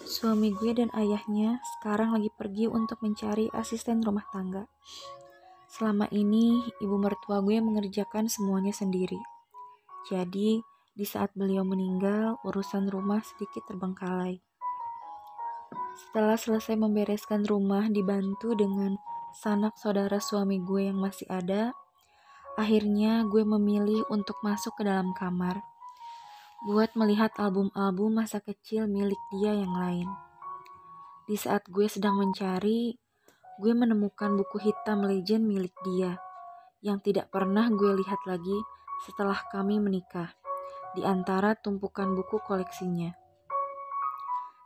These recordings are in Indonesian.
Suami gue dan ayahnya sekarang lagi pergi untuk mencari asisten rumah tangga. Selama ini, ibu mertua gue mengerjakan semuanya sendiri. Jadi, di saat beliau meninggal, urusan rumah sedikit terbengkalai. Setelah selesai membereskan rumah dibantu dengan sanak saudara suami gue yang masih ada, akhirnya gue memilih untuk masuk ke dalam kamar buat melihat album-album masa kecil milik dia yang lain. Di saat gue sedang mencari, gue menemukan buku hitam legend milik dia yang tidak pernah gue lihat lagi setelah kami menikah di antara tumpukan buku koleksinya.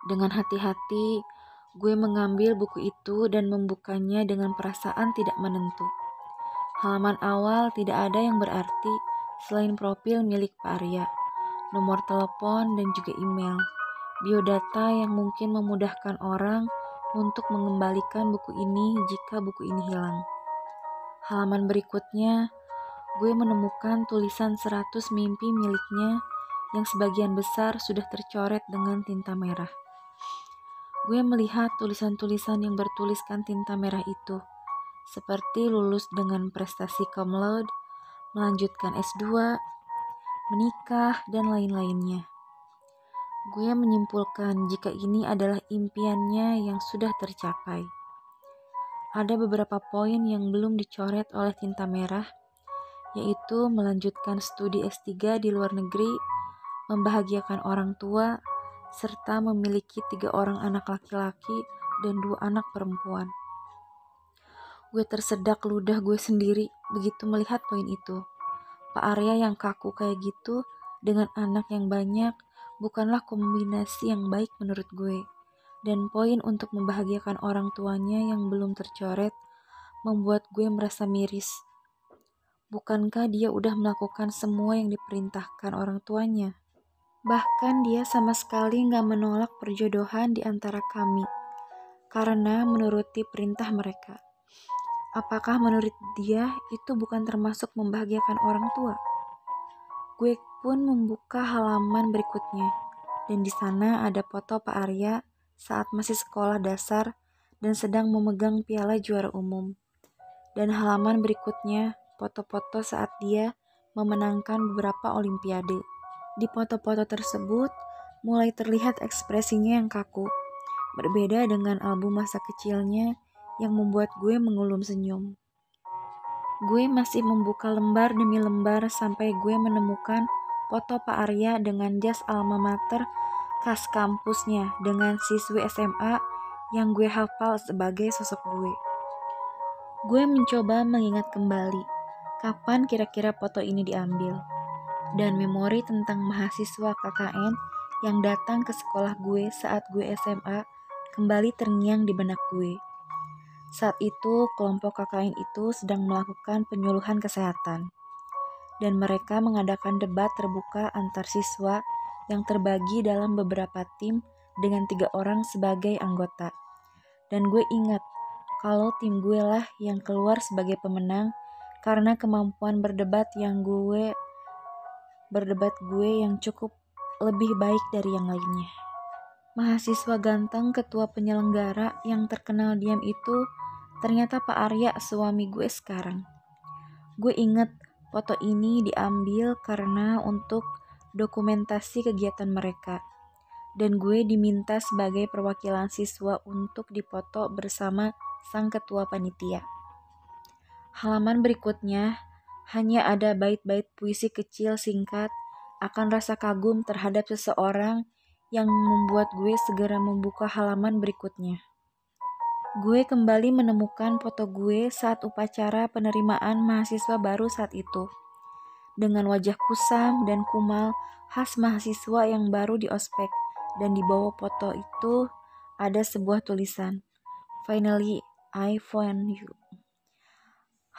Dengan hati-hati, gue mengambil buku itu dan membukanya dengan perasaan tidak menentu. Halaman awal tidak ada yang berarti selain profil milik Pak Arya, nomor telepon dan juga email. Biodata yang mungkin memudahkan orang untuk mengembalikan buku ini jika buku ini hilang. Halaman berikutnya, gue menemukan tulisan 100 mimpi miliknya yang sebagian besar sudah tercoret dengan tinta merah. Gue melihat tulisan-tulisan yang bertuliskan tinta merah itu, seperti lulus dengan prestasi cum laude, melanjutkan S2, menikah, dan lain-lainnya. Gue menyimpulkan jika ini adalah impiannya yang sudah tercapai. Ada beberapa poin yang belum dicoret oleh tinta merah, yaitu melanjutkan studi S3 di luar negeri, membahagiakan orang tua, serta memiliki 3 orang anak laki-laki dan 2 anak perempuan. Gue tersedak ludah gue sendiri begitu melihat poin itu. Pak Arya yang kaku kayak gitu dengan anak yang banyak bukanlah kombinasi yang baik menurut gue. Dan poin untuk membahagiakan orang tuanya yang belum tercoret membuat gue merasa miris. Bukankah dia udah melakukan semua yang diperintahkan orang tuanya? Bahkan dia sama sekali gak menolak perjodohan di antara kami karena menuruti perintah mereka. Apakah menurut dia itu bukan termasuk membahagiakan orang tua? Gue pun membuka halaman berikutnya, dan di sana ada foto Pak Arya saat masih sekolah dasar dan sedang memegang piala juara umum. Dan halaman berikutnya, foto-foto saat dia memenangkan beberapa olimpiade. Di foto-foto tersebut, mulai terlihat ekspresinya yang kaku, berbeda dengan album masa kecilnya yang membuat gue mengulum senyum. Gue masih membuka lembar demi lembar sampai gue menemukan foto Pak Arya dengan jas alma mater khas kampusnya dengan siswi SMA yang gue hafal sebagai sosok gue. Gue mencoba mengingat kembali kapan kira-kira foto ini diambil, dan memori tentang mahasiswa KKN yang datang ke sekolah gue saat gue SMA kembali terngiang di benak gue. Saat itu, kelompok KKN itu sedang melakukan penyuluhan kesehatan, dan mereka mengadakan debat terbuka antar siswa yang terbagi dalam beberapa tim dengan 3 orang sebagai anggota. Dan gue ingat kalau tim gue lah yang keluar sebagai pemenang karena kemampuan berdebat gue yang cukup lebih baik dari yang lainnya. Mahasiswa ganteng ketua penyelenggara yang terkenal diam itu ternyata Pak Arya, suami gue sekarang. Gue ingat foto ini diambil karena untuk dokumentasi kegiatan mereka, dan gue diminta sebagai perwakilan siswa untuk dipoto bersama sang ketua panitia. Halaman berikutnya hanya ada bait-bait puisi kecil singkat akan rasa kagum terhadap seseorang yang membuat gue segera membuka halaman berikutnya. Gue kembali menemukan foto gue saat upacara penerimaan mahasiswa baru saat itu. Dengan wajah kusam dan kumal khas mahasiswa yang baru di ospek, dan di bawah foto itu ada sebuah tulisan, "Finally, I found you."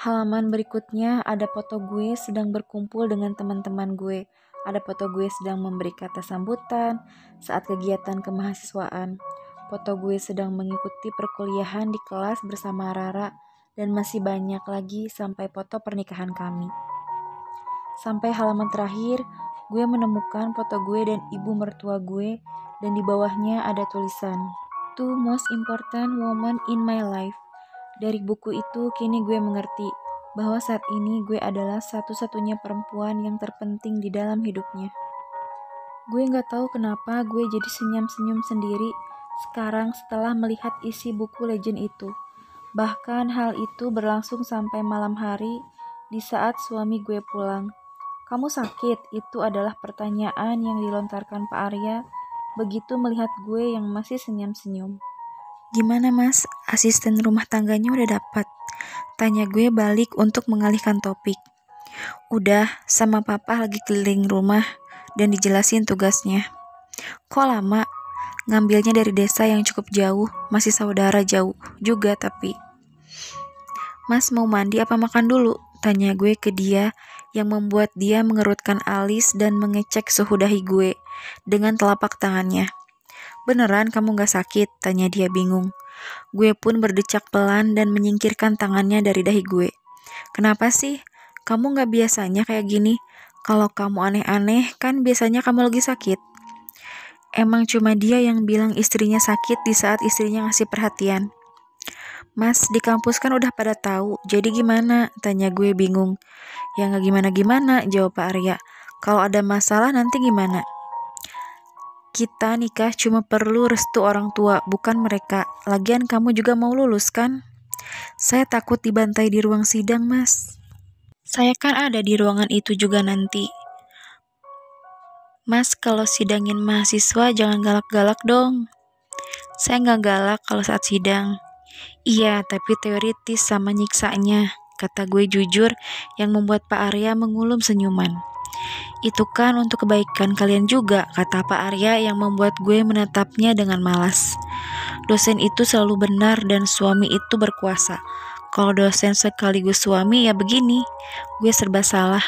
Halaman berikutnya ada foto gue sedang berkumpul dengan teman-teman gue. Ada foto gue sedang memberi kata sambutan saat kegiatan kemahasiswaan. Foto gue sedang mengikuti perkuliahan di kelas bersama Rara, dan masih banyak lagi sampai foto pernikahan kami. Sampai halaman terakhir, gue menemukan foto gue dan ibu mertua gue dan di bawahnya ada tulisan, "Two most important women in my life." Dari buku itu kini gue mengerti bahwa saat ini gue adalah satu-satunya perempuan yang terpenting di dalam hidupnya. Gue gak tahu kenapa gue jadi senyum-senyum sendiri sekarang setelah melihat isi buku legend itu. Bahkan hal itu berlangsung sampai malam hari di saat suami gue pulang. "Kamu sakit?" Itu adalah pertanyaan yang dilontarkan Pak Arya begitu melihat gue yang masih senyum-senyum. "Gimana mas, asisten rumah tangganya udah dapat?" Tanya gue balik untuk mengalihkan topik. "Udah, sama papa lagi keliling rumah dan dijelasin tugasnya." "Kok lama? Ngambilnya dari desa yang cukup jauh, masih saudara jauh juga tapi." "Mas mau mandi apa makan dulu?" Tanya gue ke dia yang membuat dia mengerutkan alis dan mengecek suhu dahi gue dengan telapak tangannya. "Beneran kamu gak sakit?" Tanya dia bingung. Gue pun berdecak pelan dan menyingkirkan tangannya dari dahi gue. "Kenapa sih? Kamu gak biasanya kayak gini? Kalau kamu aneh-aneh kan biasanya kamu lagi sakit." Emang cuma dia yang bilang istrinya sakit di saat istrinya ngasih perhatian. "Mas, di kampus kan udah pada tahu, jadi gimana?" Tanya gue bingung. "Ya gak gimana-gimana," jawab Pak Arya. "Kalau ada masalah nanti gimana? Kita nikah cuma perlu restu orang tua, bukan mereka. Lagian kamu juga mau lulus kan?" "Saya takut dibantai di ruang sidang, Mas. Saya kan ada di ruangan itu juga nanti." "Mas, kalau sidangin mahasiswa jangan galak-galak dong." "Saya nggak galak kalau saat sidang." "Iya, tapi teoritis sama nyiksanya," kata gue jujur yang membuat Pak Arya mengulum senyuman. "Itu kan untuk kebaikan kalian juga," kata Pak Arya yang membuat gue menatapnya dengan malas. "Dosen itu selalu benar dan suami itu berkuasa. Kalau dosen sekaligus suami ya begini, gue serba salah."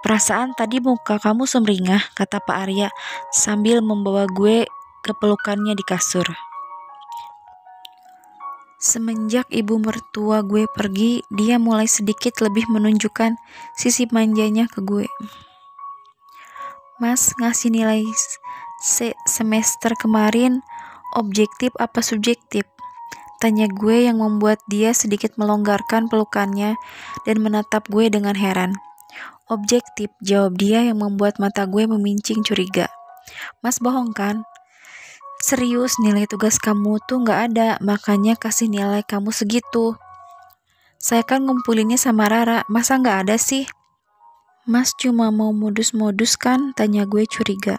"Perasaan tadi muka kamu sumringah," kata Pak Arya sambil membawa gue ke pelukannya di kasur. Semenjak ibu mertua gue pergi, dia mulai sedikit lebih menunjukkan sisi manjanya ke gue. "Mas, ngasih nilai semester kemarin objektif apa subjektif?" Tanya gue yang membuat dia sedikit melonggarkan pelukannya dan menatap gue dengan heran. "Objektif," jawab dia yang membuat mata gue memincing curiga. "Mas bohong kan?" "Serius, nilai tugas kamu tuh gak ada, makanya kasih nilai kamu segitu." "Saya kan ngumpulinnya sama Rara, masa gak ada sih?" "Mas cuma mau modus-modus kan?" Tanya gue curiga.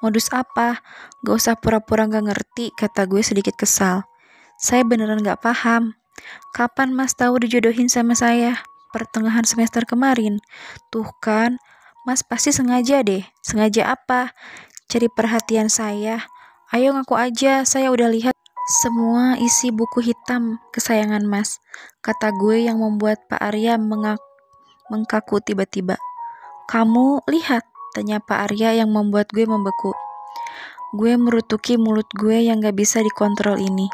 "Modus apa? Gak usah pura-pura gak ngerti," kata gue sedikit kesal. "Saya beneran gak paham." "Kapan Mas tahu dijodohin sama saya?" "Pertengahan semester kemarin." "Tuh kan, Mas pasti sengaja deh." "Sengaja apa?" "Cari perhatian saya. Ayo ngaku aja, saya udah lihat semua isi buku hitam kesayangan Mas," kata gue yang membuat Pak Arya mengkaku tiba-tiba. "Kamu lihat?" tanya Pak Arya yang membuat gue membeku. Gue merutuki mulut gue yang gak bisa dikontrol ini.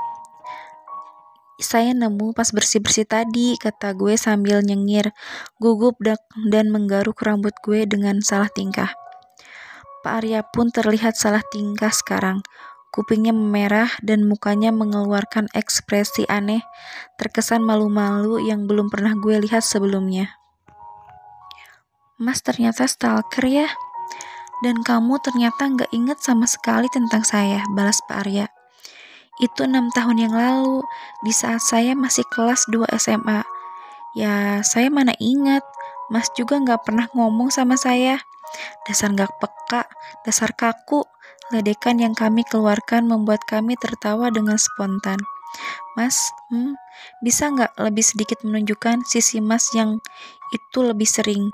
"Saya nemu pas bersih-bersih tadi," kata gue sambil nyengir, gugup dan menggaruk rambut gue dengan salah tingkah. Pak Arya pun terlihat salah tingkah sekarang. Kupingnya memerah dan mukanya mengeluarkan ekspresi aneh, terkesan malu-malu yang belum pernah gue lihat sebelumnya. "Mas ternyata stalker ya? Dan kamu ternyata gak inget sama sekali tentang saya," balas Pak Arya. "Itu 6 tahun yang lalu, di saat saya masih kelas 2 SMA. Ya, saya mana ingat. Mas juga gak pernah ngomong sama saya. Dasar gak peka, dasar kaku." Ledekan yang kami keluarkan membuat kami tertawa dengan spontan. "Mas, bisa gak lebih sedikit menunjukkan sisi Mas yang itu lebih sering?"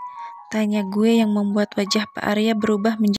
tanya gue yang membuat wajah Pak Arya berubah menjadi